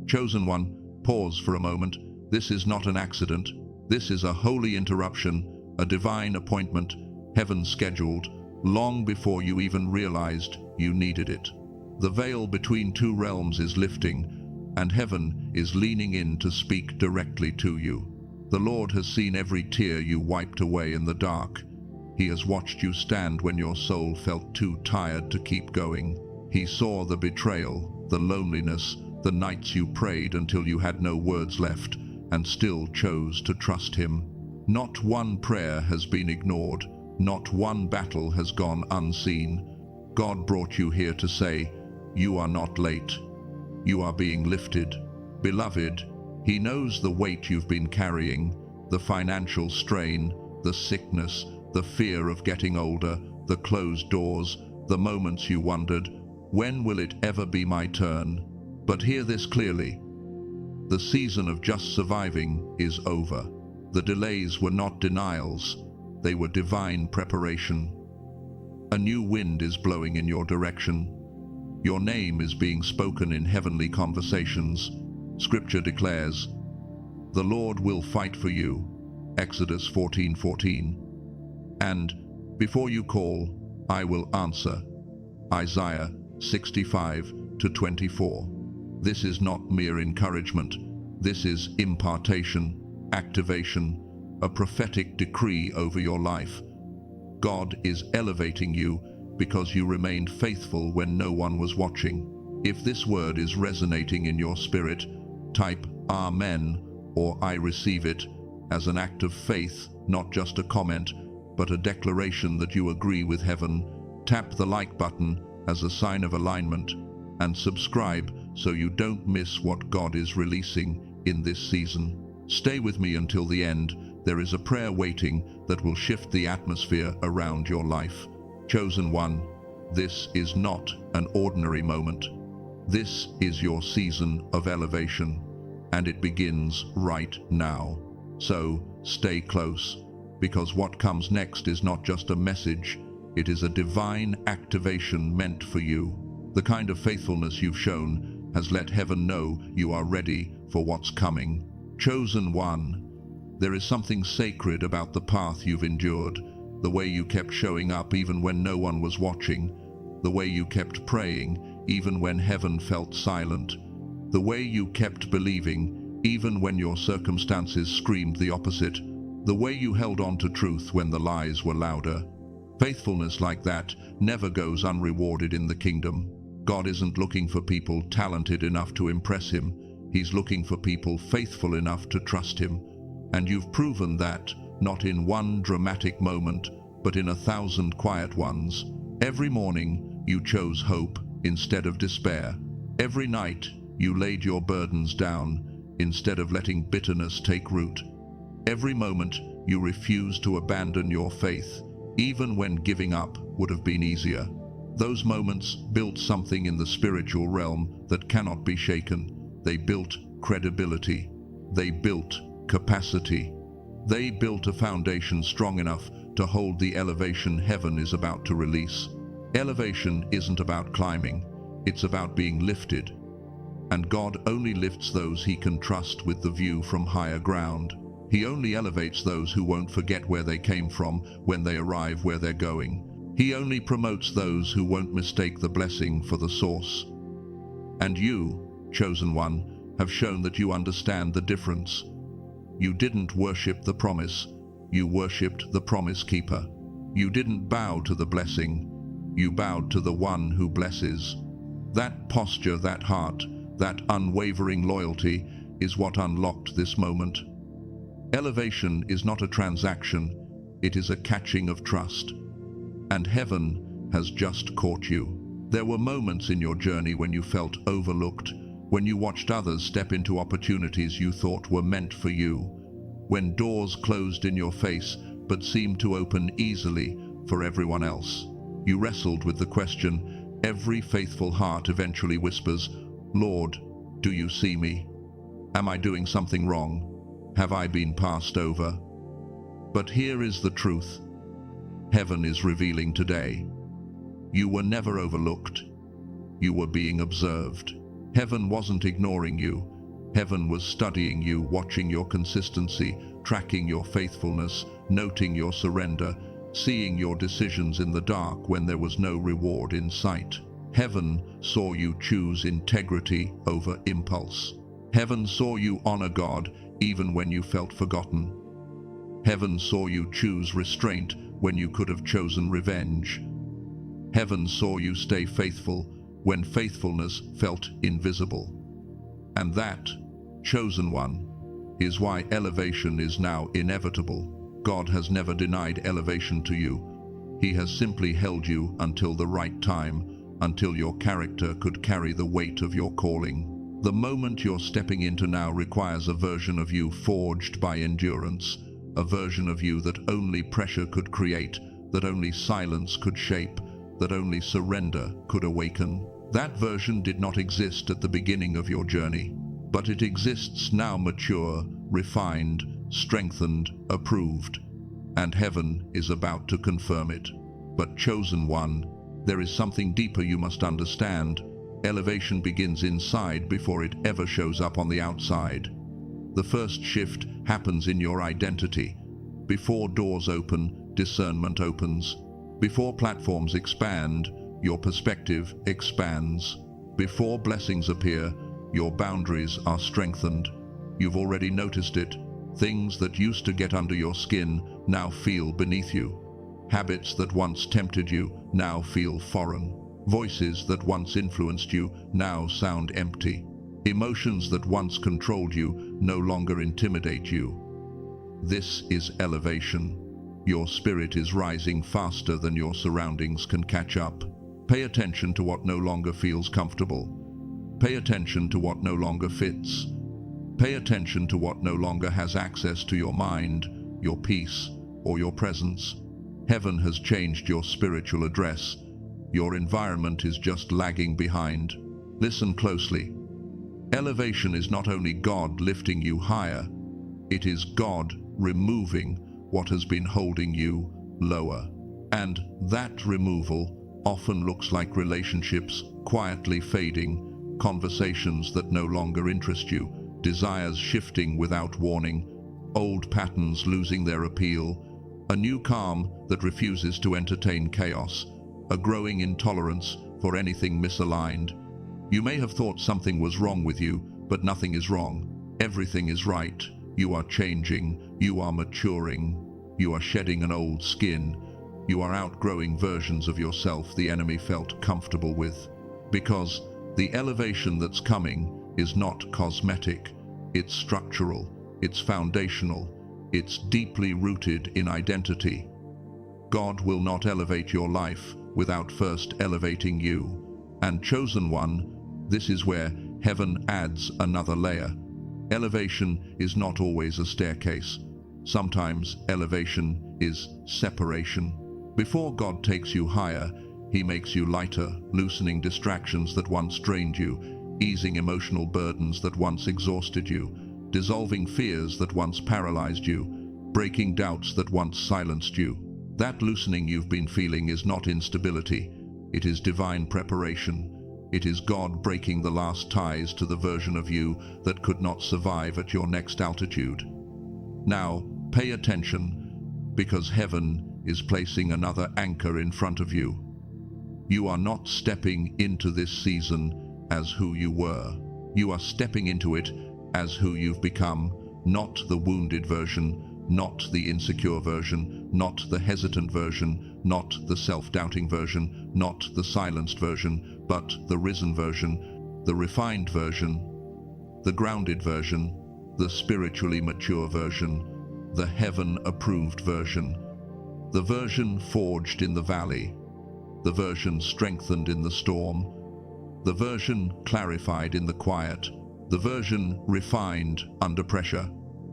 Chosen one, pause for a moment. This is not an accident. This is a holy interruption, a divine appointment, heaven scheduled, long before you even realized you needed it. The veil between two realms is lifting, and heaven is leaning in to speak directly to you. The Lord has seen every tear you wiped away in the dark. He has watched you stand when your soul felt too tired to keep going. He saw the betrayal, the loneliness, the nights you prayed until you had no words left and still chose to trust Him. Not one prayer has been ignored. Not one battle has gone unseen. God brought you here to say, you are not late. You are being lifted. Beloved, He knows the weight you've been carrying, the financial strain, the sickness, the fear of getting older, the closed doors, the moments you wondered, when will it ever be my turn? But hear this clearly. The season of just surviving is over. The delays were not denials. They were divine preparation. A new wind is blowing in your direction. Your name is being spoken in heavenly conversations. Scripture declares, "The Lord will fight for you." Exodus 14:14. And, "Before you call, I will answer." Isaiah 65:24. This is not mere encouragement. This is impartation, activation, a prophetic decree over your life. God is elevating you because you remained faithful when no one was watching. If this word is resonating in your spirit, type Amen or I receive it as an act of faith, not just a comment, but a declaration that you agree with heaven. Tap the like button as a sign of alignment and subscribe so you don't miss what God is releasing in this season. Stay with me until the end. There is a prayer waiting that will shift the atmosphere around your life. Chosen one, this is not an ordinary moment. This is your season of elevation, and it begins right now. So stay close, because what comes next is not just a message, it is a divine activation meant for you. The kind of faithfulness you've shown has let heaven know you are ready for what's coming. Chosen one, there is something sacred about the path you've endured, the way you kept showing up even when no one was watching, the way you kept praying even when heaven felt silent, the way you kept believing even when your circumstances screamed the opposite, the way you held on to truth when the lies were louder. Faithfulness like that never goes unrewarded in the kingdom. God isn't looking for people talented enough to impress Him. He's looking for people faithful enough to trust Him. And you've proven that, not in one dramatic moment, but in 1,000 quiet ones. Every morning, you chose hope instead of despair. Every night, you laid your burdens down instead of letting bitterness take root. Every moment, you refused to abandon your faith, even when giving up would have been easier. Those moments built something in the spiritual realm that cannot be shaken. They built credibility. They built capacity. They built a foundation strong enough to hold the elevation heaven is about to release. Elevation isn't about climbing. It's about being lifted. And God only lifts those He can trust with the view from higher ground. He only elevates those who won't forget where they came from when they arrive where they're going. He only promotes those who won't mistake the blessing for the source. And you, chosen one, have shown that you understand the difference. You didn't worship the promise, you worshipped the promise keeper. You didn't bow to the blessing, you bowed to the one who blesses. That posture, that heart, that unwavering loyalty is what unlocked this moment. Elevation is not a transaction, it is a catching of trust. And heaven has just caught you. There were moments in your journey when you felt overlooked, when you watched others step into opportunities you thought were meant for you, when doors closed in your face but seemed to open easily for everyone else. You wrestled with the question every faithful heart eventually whispers, "Lord, do you see me? Am I doing something wrong? Have I been passed over?" But here is the truth. Heaven is revealing today. You were never overlooked. You were being observed. Heaven wasn't ignoring you. Heaven was studying you, watching your consistency, tracking your faithfulness, noting your surrender, seeing your decisions in the dark when there was no reward in sight. Heaven saw you choose integrity over impulse. Heaven saw you honor God even when you felt forgotten. Heaven saw you choose restraint when you could have chosen revenge. Heaven saw you stay faithful when faithfulness felt invisible. And that, chosen one, is why elevation is now inevitable. God has never denied elevation to you. He has simply held you until the right time, until your character could carry the weight of your calling. The moment you're stepping into now requires a version of you forged by endurance, a version of you that only pressure could create, that only silence could shape, that only surrender could awaken. That version did not exist at the beginning of your journey, but it exists now, mature, refined, strengthened, approved, and heaven is about to confirm it. But chosen one, there is something deeper you must understand. Elevation begins inside before it ever shows up on the outside. The first shift happens in your identity. Before doors open, discernment opens. Before platforms expand, your perspective expands. Before blessings appear, your boundaries are strengthened. You've already noticed it. Things that used to get under your skin now feel beneath you. Habits that once tempted you now feel foreign. Voices that once influenced you now sound empty. Emotions that once controlled you no longer intimidate you. This is elevation. Your spirit is rising faster than your surroundings can catch up. Pay attention to what no longer feels comfortable. Pay attention to what no longer fits. Pay attention to what no longer has access to your mind, your peace, or your presence. Heaven has changed your spiritual address. Your environment is just lagging behind. Listen closely. Elevation is not only God lifting you higher, it is God removing what has been holding you lower. And that removal often looks like relationships quietly fading, conversations that no longer interest you, desires shifting without warning, old patterns losing their appeal, a new calm that refuses to entertain chaos, a growing intolerance for anything misaligned. You may have thought something was wrong with you, but nothing is wrong. Everything is right. You are changing. You are maturing. You are shedding an old skin. You are outgrowing versions of yourself the enemy felt comfortable with. Because the elevation that's coming is not cosmetic. It's structural. It's foundational. It's deeply rooted in identity. God will not elevate your life without first elevating you. And chosen one, this is where heaven adds another layer. Elevation is not always a staircase. Sometimes elevation is separation. Before God takes you higher, He makes you lighter, loosening distractions that once drained you, easing emotional burdens that once exhausted you, dissolving fears that once paralyzed you, breaking doubts that once silenced you. That loosening you've been feeling is not instability. It is divine preparation. It is God breaking the last ties to the version of you that could not survive at your next altitude. Now, pay attention, because heaven is placing another anchor in front of you. You are not stepping into this season as who you were. You are stepping into it as who you've become, not the wounded version, not the insecure version, not the hesitant version, not the self-doubting version, not the silenced version, but the risen version, the refined version, the grounded version, the spiritually mature version, the heaven-approved version, the version forged in the valley, the version strengthened in the storm, the version clarified in the quiet, the version refined under pressure,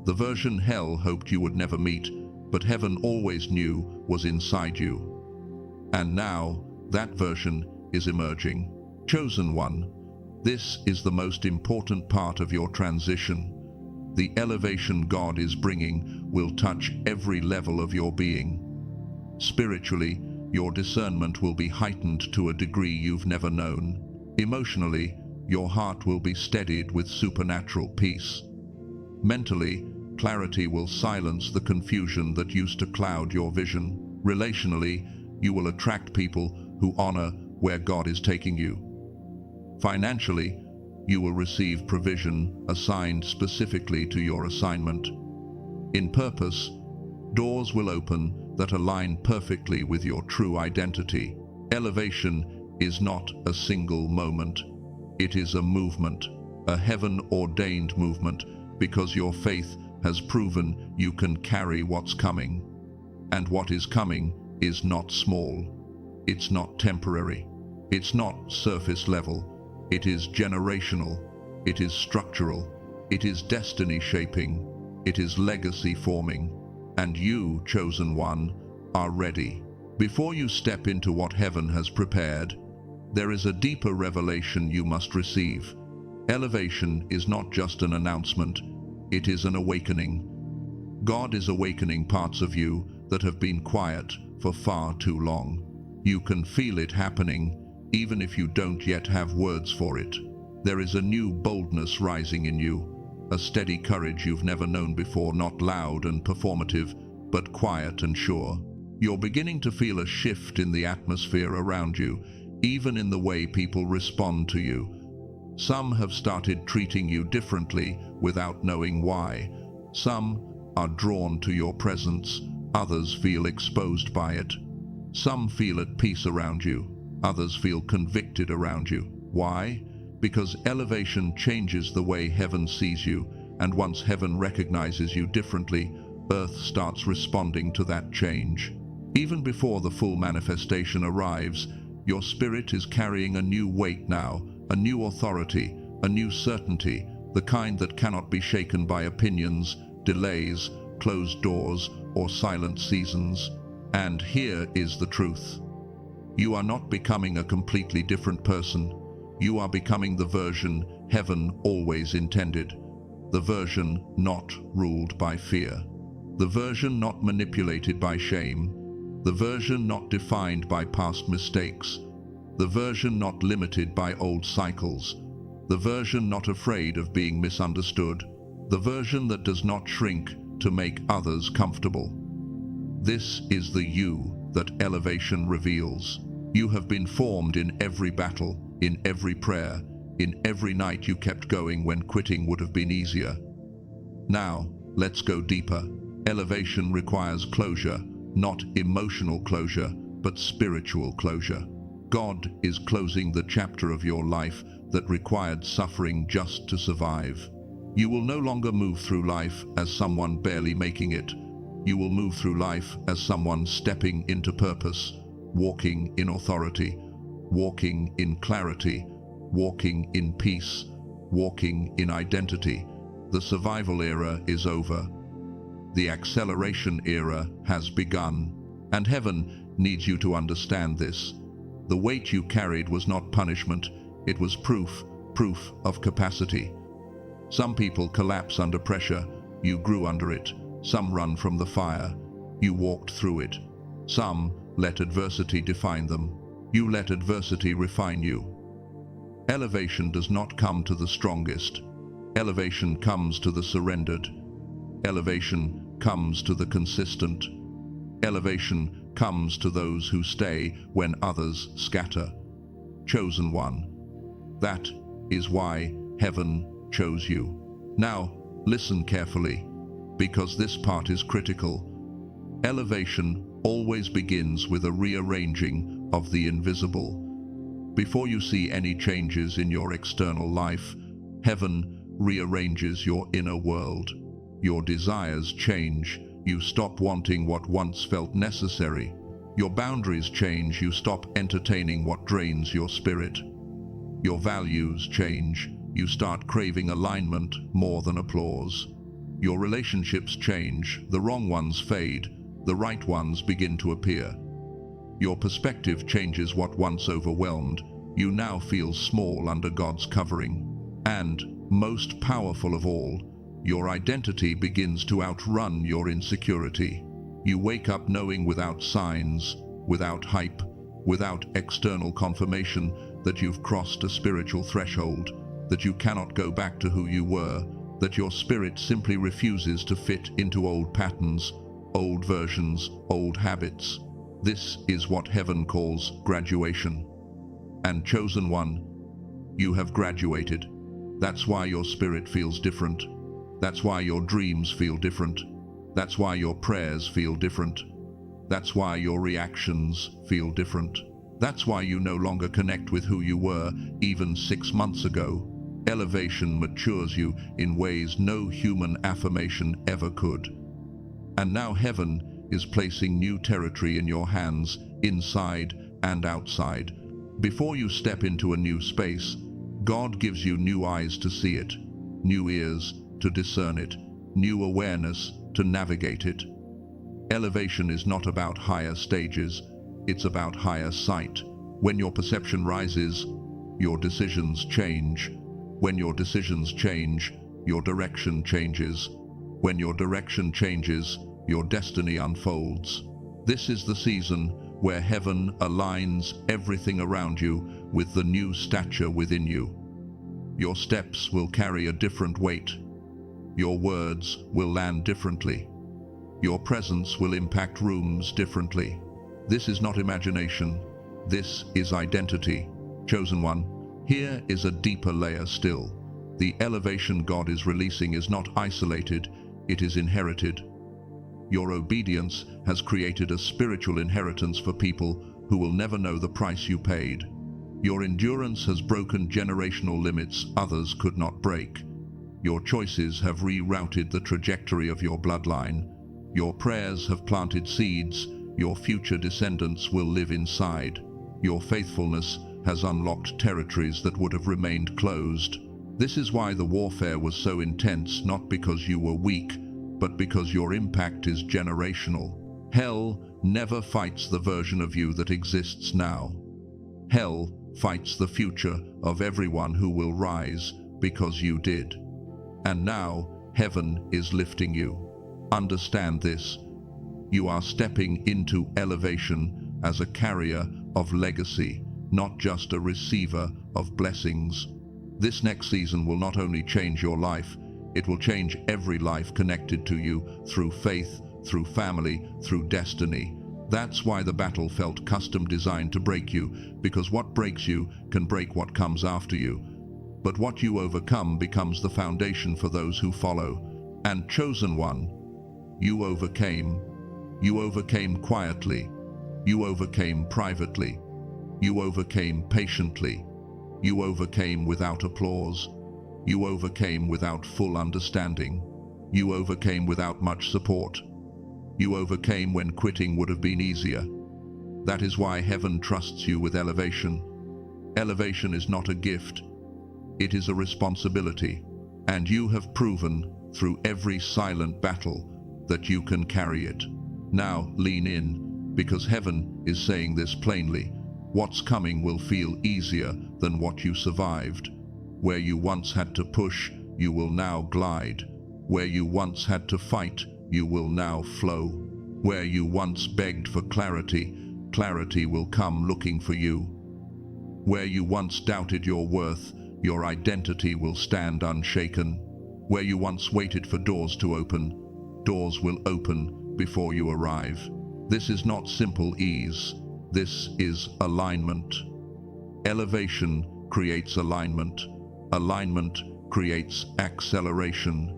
the version hell hoped you would never meet, but heaven always knew was inside you. And now, that version is emerging. Chosen one, this is the most important part of your transition. The elevation God is bringing will touch every level of your being. Spiritually, your discernment will be heightened to a degree you've never known. Emotionally, your heart will be steadied with supernatural peace. Mentally, clarity will silence the confusion that used to cloud your vision. Relationally, you will attract people who honor where God is taking you. Financially, you will receive provision assigned specifically to your assignment. In purpose, doors will open that align perfectly with your true identity. Elevation is not a single moment. It is a movement, a heaven-ordained movement, because your faith has proven you can carry what's coming. And what is coming is not small. It's not temporary. It's not surface level. It is generational. It is structural. It is destiny shaping. It is legacy forming. And you, chosen one, are ready. Before you step into what heaven has prepared, there is a deeper revelation you must receive. Elevation is not just an announcement, it is an awakening. God is awakening parts of you that have been quiet for far too long. You can feel it happening, even if you don't yet have words for it. There is a new boldness rising in you, a steady courage you've never known before, not loud and performative, but quiet and sure. You're beginning to feel a shift in the atmosphere around you, even in the way people respond to you. Some have started treating you differently without knowing why. Some are drawn to your presence, others feel exposed by it. Some feel at peace around you, others feel convicted around you. Why? Because elevation changes the way heaven sees you, and once heaven recognizes you differently, earth starts responding to that change. Even before the full manifestation arrives, your spirit is carrying a new weight now, a new authority, a new certainty, the kind that cannot be shaken by opinions, delays, closed doors, or silent seasons. And here is the truth. You are not becoming a completely different person. You are becoming the version heaven always intended. The version not ruled by fear. The version not manipulated by shame. The version not defined by past mistakes. The version not limited by old cycles. The version not afraid of being misunderstood. The version that does not shrink to make others comfortable. This is the you that elevation reveals. You have been formed in every battle, in every prayer, in every night you kept going when quitting would have been easier. Now, let's go deeper. Elevation requires closure, not emotional closure, but spiritual closure. God is closing the chapter of your life that required suffering just to survive. You will no longer move through life as someone barely making it. You will move through life as someone stepping into purpose, walking in authority, walking in clarity, walking in peace, walking in identity. The survival era is over. The acceleration era has begun. And heaven needs you to understand this. The weight you carried was not punishment, it was proof of capacity. Some people collapse under pressure, you grew under it. Some run from the fire, you walked through it. Some let adversity define them, you let adversity refine you. Elevation does not come to the strongest. Elevation comes to the surrendered. Elevation comes to the consistent. Elevation comes to those who stay when others scatter. Chosen one. That is why heaven chose you. Now, listen carefully, because this part is critical. Elevation always begins with a rearranging of the invisible. Before you see any changes in your external life, heaven rearranges your inner world. Your desires change. You stop wanting what once felt necessary. Your boundaries change. You stop entertaining what drains your spirit. Your values change. You start craving alignment more than applause. Your relationships change. The wrong ones fade. The right ones begin to appear. Your perspective changes. What once overwhelmed you now feel small under God's covering. And, most powerful of all, your identity begins to outrun your insecurity. You wake up knowing without signs, without hype, without external confirmation that you've crossed a spiritual threshold. that you cannot go back to who you were, that your spirit simply refuses to fit into old patterns, old versions, old habits. This is what heaven calls graduation. And chosen one, you have graduated. That's why your spirit feels different. That's why your dreams feel different. That's why your prayers feel different. That's why your reactions feel different. That's why you no longer connect with who you were even 6 months ago. Elevation matures you in ways no human affirmation ever could. And now heaven is placing new territory in your hands, inside and outside. Before you step into a new space, God gives you new eyes to see it, new ears to discern it, new awareness to navigate it. Elevation is not about higher stages, it's about higher sight. When your perception rises, your decisions change. When your decisions change, your direction changes. When your direction changes, your destiny unfolds. This is the season where heaven aligns everything around you with the new stature within you. Your steps will carry a different weight. Your words will land differently. Your presence will impact rooms differently. This is not imagination. This is identity. Chosen one, here is a deeper layer still. The elevation God is releasing is not isolated, it is inherited. Your obedience has created a spiritual inheritance for people who will never know the price you paid. Your endurance has broken generational limits others could not break. Your choices have rerouted the trajectory of your bloodline. Your prayers have planted seeds your future descendants will live inside. Your faithfulness has unlocked territories that would have remained closed. This is why the warfare was so intense, not because you were weak, but because your impact is generational. Hell never fights the version of you that exists now. Hell fights the future of everyone who will rise because you did. And now, heaven is lifting you. Understand this. You are stepping into elevation as a carrier of legacy, not just a receiver of blessings. This next season will not only change your life, it will change every life connected to you through faith, through family, through destiny. That's why the battle felt custom designed to break you, because what breaks you can break what comes after you. But what you overcome becomes the foundation for those who follow. And chosen one, you overcame. You overcame quietly. You overcame privately. You overcame patiently. You overcame without applause. You overcame without full understanding. You overcame without much support. You overcame when quitting would have been easier. That is why heaven trusts you with elevation. Elevation is not a gift. It is a responsibility. And you have proven, through every silent battle, that you can carry it. Now lean in, because heaven is saying this plainly. What's coming will feel easier than what you survived. Where you once had to push, you will now glide. Where you once had to fight, you will now flow. Where you once begged for clarity, clarity will come looking for you. Where you once doubted your worth, your identity will stand unshaken. Where you once waited for doors to open, doors will open before you arrive. This is not simple ease. This is alignment. Elevation creates alignment. Alignment creates acceleration.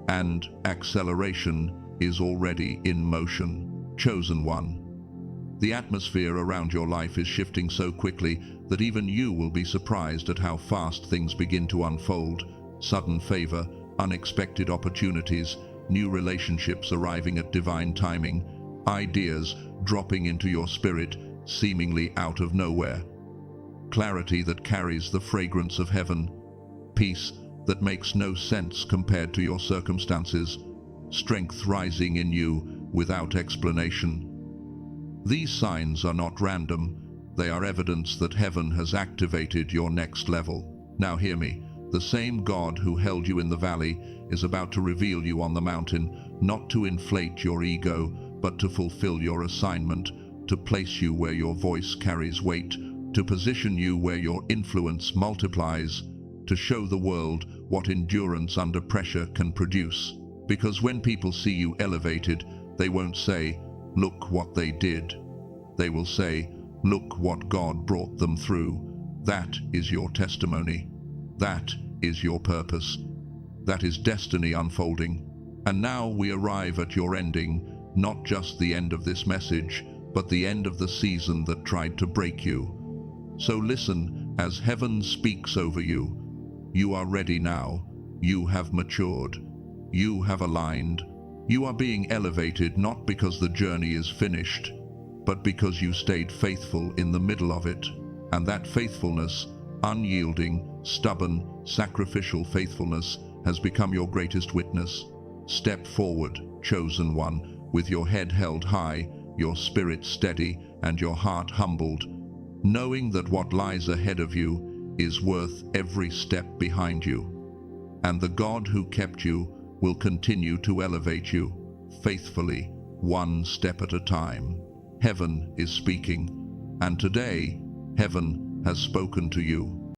And acceleration is already in motion. Chosen one. The atmosphere around your life is shifting so quickly that even you will be surprised at how fast things begin to unfold. Sudden favor, unexpected opportunities, new relationships arriving at divine timing, ideas dropping into your spirit seemingly out of nowhere. Clarity that carries the fragrance of heaven. Peace that makes no sense compared to your circumstances. Strength rising in you without explanation. These signs are not random. They are evidence that heaven has activated your next level. Now hear me. The same God who held you in the valley is about to reveal you on the mountain, not to inflate your ego, but to fulfill your assignment, to place you where your voice carries weight, to position you where your influence multiplies. to show the world what endurance under pressure can produce. Because when people see you elevated, they won't say, "Look what they did." They will say, "Look what God brought them through." That is your testimony. That is your purpose. That is destiny unfolding. And now we arrive at your ending, not just the end of this message, but the end of the season that tried to break you. So listen as heaven speaks over you. You are ready now. You have matured. You have aligned. You are being elevated not because the journey is finished, but because you stayed faithful in the middle of it. And that faithfulness, unyielding, stubborn, sacrificial faithfulness, has become your greatest witness. Step forward, chosen one, with your head held high, your spirit steady, and your heart humbled, knowing that what lies ahead of you is worth every step behind you. And the God who kept you will continue to elevate you, faithfully, one step at a time. Heaven is speaking, and today, heaven has spoken to you.